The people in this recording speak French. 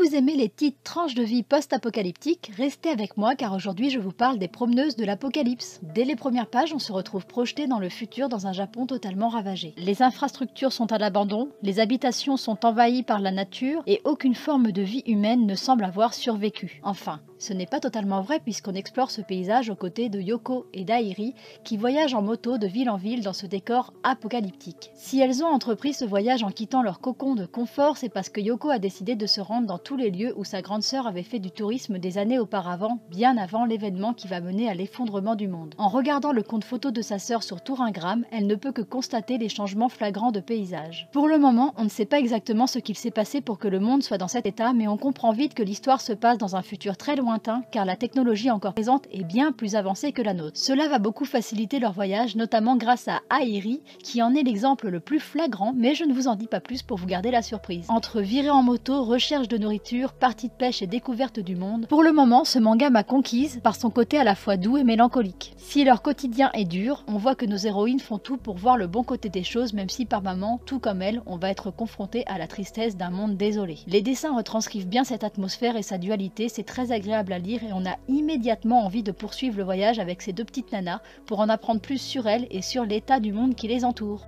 vous aimez les petites tranches de vie post-apocalyptiques, restez avec moi car aujourd'hui je vous parle des promeneuses de l'apocalypse. Dès les premières pages, on se retrouve projeté dans le futur dans un Japon totalement ravagé. Les infrastructures sont à l'abandon, les habitations sont envahies par la nature et aucune forme de vie humaine ne semble avoir survécu. Enfin, ce n'est pas totalement vrai puisqu'on explore ce paysage aux côtés de Yoko et d'Airi qui voyagent en moto de ville en ville dans ce décor apocalyptique. Si elles ont entrepris ce voyage en quittant leur cocon de confort, c'est parce que Yoko a décidé de se rendre dans tous les lieux où sa grande sœur avait fait du tourisme des années auparavant, bien avant l'événement qui va mener à l'effondrement du monde. En regardant le compte photo de sa sœur sur Touringram, elle ne peut que constater les changements flagrants de paysage. Pour le moment, on ne sait pas exactement ce qu'il s'est passé pour que le monde soit dans cet état, mais on comprend vite que l'histoire se passe dans un futur très lointain car la technologie encore présente est bien plus avancée que la nôtre. Cela va beaucoup faciliter leur voyage, notamment grâce à Airi, qui en est l'exemple le plus flagrant, mais je ne vous en dis pas plus pour vous garder la surprise. Entre virer en moto, recherche de nourriture, partie de pêche et découverte du monde, pour le moment, ce manga m'a conquise par son côté à la fois doux et mélancolique. Si leur quotidien est dur, on voit que nos héroïnes font tout pour voir le bon côté des choses, même si par moments, tout comme elles, on va être confronté à la tristesse d'un monde désolé. Les dessins retranscrivent bien cette atmosphère et sa dualité, c'est très agréable à lire et on a immédiatement envie de poursuivre le voyage avec ces deux petites nanas pour en apprendre plus sur elles et sur l'état du monde qui les entoure.